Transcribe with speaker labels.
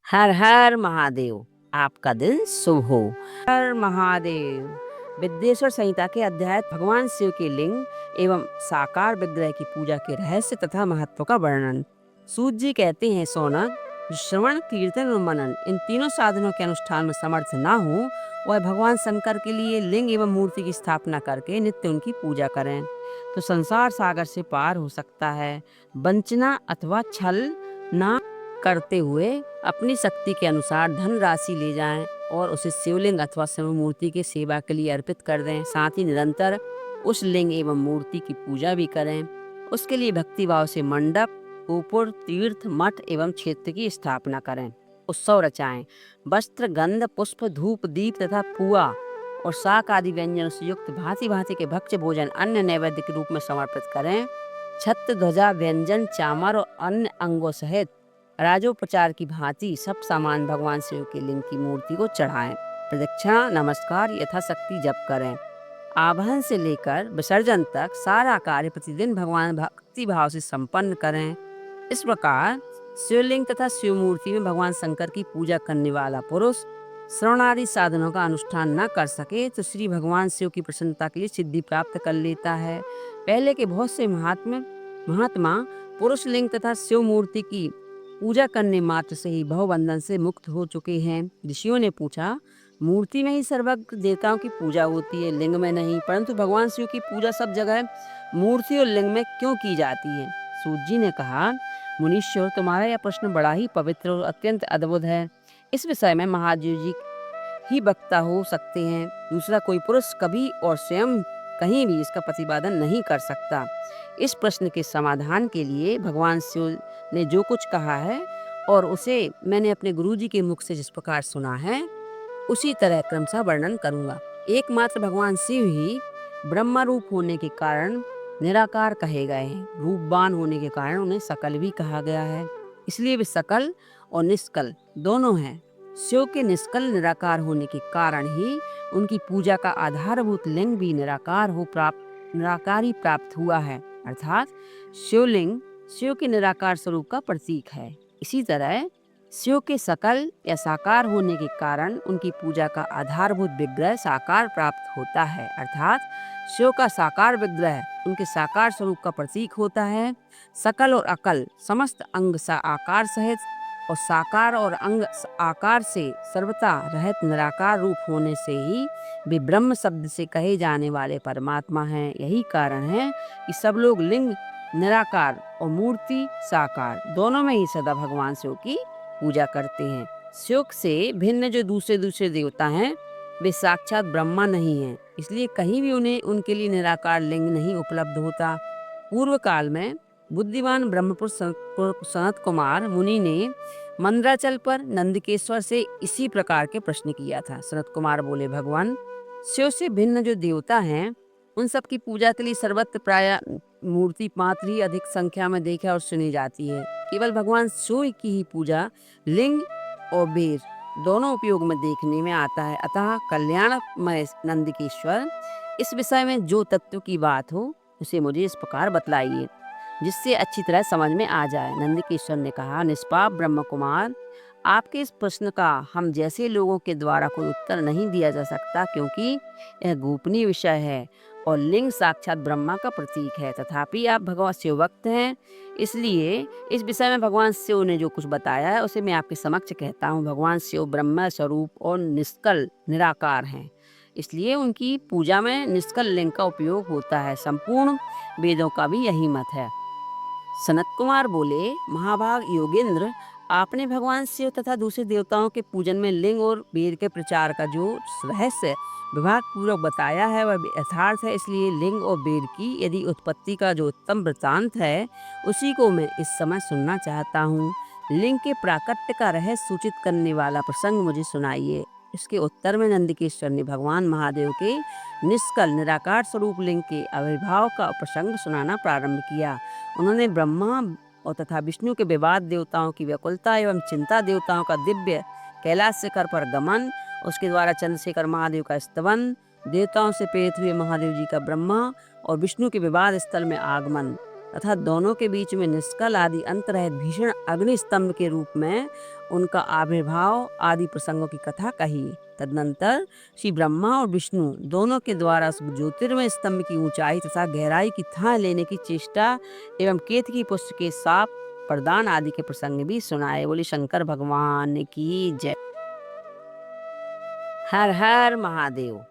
Speaker 1: हर हर महादेव। आपका दिन शुभ हो। हर महादेव। विद्येश्वर संहिता के अध्याय भगवान शिव के लिंग एवं साकार विग्रह की पूजा के रहस्य तथा महत्व का वर्णन। सूत जी कहते हैं, सोनक, श्रवण, कीर्तन और मनन इन तीनों साधनों के अनुष्ठान में समर्थ ना हो, वह भगवान शंकर के लिए लिंग एवं मूर्ति की स्थापना करके नित्य उनकी पूजा करें तो संसार सागर से पार हो सकता है। वंचना अथवा छल ना करते हुए अपनी शक्ति के अनुसार धन राशि ले जाएं और उसे शिवलिंग अथवा शिव मूर्ति के सेवा के लिए अर्पित कर दें। साथ ही निरंतर उस लिंग एवं मूर्ति की पूजा भी करें। उसके लिए भक्तिभाव से मंडप, गोपुर, तीर्थ, मठ एवं क्षेत्र की स्थापना करें। उत्सव रचाएं। वस्त्र, गंध, पुष्प, धूप, दीप तथा पुआ और शाक आदि व्यंजनों से युक्त भांति भांति के भक्ष्य भोजन अन्य नैवेद्य के रूप में समर्पित करें। छत्र, ध्वजा, व्यंजन, चामर और अन्य अंगों सहित राजोपचार की भांति सब सामान भगवान शिव के लिंग की मूर्ति को चढ़ाएं। प्रदक्षिणा, नमस्कार यथाशक्ति जप करें। आवाहन से लेकर विसर्जन तक सारा कार्य प्रतिदिन भगवान भक्ति भाव से संपन्न करें। इस प्रकार शिवलिंग तथा शिव मूर्ति में भगवान शंकर की पूजा करने वाला पुरुष श्रवणादि साधनों का अनुष्ठान न कर सके तो भगवान शिव की प्रसन्नता के लिए सिद्धि प्राप्त कर लेता है। पहले के बहुत से महात्मा पुरुष लिंग तथा शिव मूर्ति की पूजा करने मात्र से ही भवबंधन से मुक्त हो चुके हैं। ऋषियों ने पूछा, मूर्ति में ही सर्वज्ञ देवताओं की पूजा होती है, लिंग में नहीं, परंतु भगवान शिव की पूजा सब जगह मूर्ति और लिंग में क्यों की जाती है? सूत जी ने कहा, मुनीश्वर, तुम्हारा यह प्रश्न बड़ा ही पवित्र और अत्यंत अद्भुत है। इस विषय में महादेव जी ही वक्ता हो सकते हैं। दूसरा कोई पुरुष कभी और स्वयं कहीं भी इसका प्रतिपादन नहीं कर सकता। इस प्रश्न के समाधान के लिए भगवान शिव ने जो कुछ कहा है और उसे मैंने अपने गुरुजी के मुख से जिस प्रकार सुना है, उसी तरह क्रमशः वर्णन करूंगा। एकमात्र भगवान शिव ही ब्रह्म रूप होने के कारण निराकार कहे गए हैं। रूपवान होने के कारण उन्हें सकल भी कहा गया है। इसलिए वे सकल और निष्कल दोनों हैं। शिव के निष्कल निराकार होने के कारण ही उनकी पूजा का आधारभूत लिंग भी निराकारी प्राप्त हुआ है, अर्थात शिवलिंग शिव के निराकार स्वरूप का प्रतीक है। इसी तरह शिव के सकल या साकार होने के कारण उनकी पूजा का आधारभूत विग्रह साकार प्राप्त होता है, अर्थात शिव का साकार विग्रह उनके साकार स्वरूप का प्रतीक होता है। सकल और अकल समस्त अंग सा आकार सहित और साकार और अंग आकार से सर्वथा रहित निराकार रूप होने से ही वे ब्रह्म शब्द से कहे जाने वाले परमात्मा हैं। यही कारण है कि सब लोग लिंग निराकार और मूर्ति साकार दोनों में ही सदा भगवान शिव की पूजा करते हैं। शिव से भिन्न जो दूसरे देवता हैं, वे साक्षात ब्रह्मा नहीं हैं, इसलिए कहीं भी उन्हें उनके लिए निराकार लिंग नहीं उपलब्ध होता। पूर्व काल में बुद्धिमान ब्रह्मपुत्र सनत कुमार मुनि ने मंदराचल पर नंदकेश्वर से इसी प्रकार के प्रश्न किया था। सनत कुमार बोले, भगवान शिव से भिन्न जो देवता हैं, उन सब की पूजा के लिए सर्वत्र प्राय मूर्ति मात्र ही अधिक संख्या में देखा और सुनी जाती है। केवल भगवान शिव की ही पूजा लिंग और बेर दोनों उपयोग में देखने में आता है। अतः कल्याणमय नंदकेश्वर, इस विषय में जो तत्व की बात हो उसे मुझे इस प्रकार बतलाइए, जिससे अच्छी तरह समझ में आ जाए। नंदकेश्वर ने कहा, निष्पाप ब्रह्म कुमार, आपके इस प्रश्न का हम जैसे लोगों के द्वारा कोई उत्तर नहीं दिया जा सकता, क्योंकि यह गोपनीय विषय है और लिंग साक्षात ब्रह्मा का प्रतीक है। तथापि आप भगवान शिव भक्त हैं, इसलिए इस विषय में भगवान शिव ने जो कुछ बताया है उसे मैं आपके समक्ष कहता हूँ। भगवान शिव ब्रह्म स्वरूप और निष्कल निराकार हैं, इसलिए उनकी पूजा में निष्कल लिंग का उपयोग होता है। संपूर्ण वेदों का भी यही मत है। सनत कुमार बोले, महाभाग योगेंद्र, आपने भगवान शिव तथा दूसरे देवताओं के पूजन में लिंग और वेद के प्रचार का जो रहस्य विभाग पूर्वक बताया है वह यथार्थ है। इसलिए लिंग और वेद की यदि उत्पत्ति का जो उत्तम वृत्तांत है उसी को मैं इस समय सुनना चाहता हूँ। लिंग के प्राकट्य का रहस्य सूचित करने वाला प्रसंग मुझे सुनाइए। इसके उत्तर में नंदकेश्वर ने भगवान महादेव के निष्कल निराकार स्वरूप लिंग के आविर्भाव का प्रसंग सुनाना प्रारंभ किया। उन्होंने ब्रह्मा और तथा विष्णु के विवाद देवताओं की व्याकुलता एवं चिंता देवताओं का दिव्य कैलाश शिखर पर गमन, उसके द्वारा चंद्रशेखर महादेव का स्तवन, देवताओं से प्रेरित हुए महादेव जी का ब्रह्मा और विष्णु के विवाद स्थल में आगमन तथा दोनों के बीच में निष्कल आदि अंतरहित भीषण अग्नि स्तंभ के रूप में उनका आविर्भाव आदि प्रसंगों की कथा कही। तदनंतर श्री ब्रह्मा और विष्णु दोनों के द्वारा उस ज्योतिर्मय स्तंभ की ऊंचाई तथा गहराई की थाह लेने की चेष्टा एवं केतकी पुष्प के साप प्रदान आदि के प्रसंग भी सुनाए। बोली शंकर भगवान की जय। हर हर महादेव।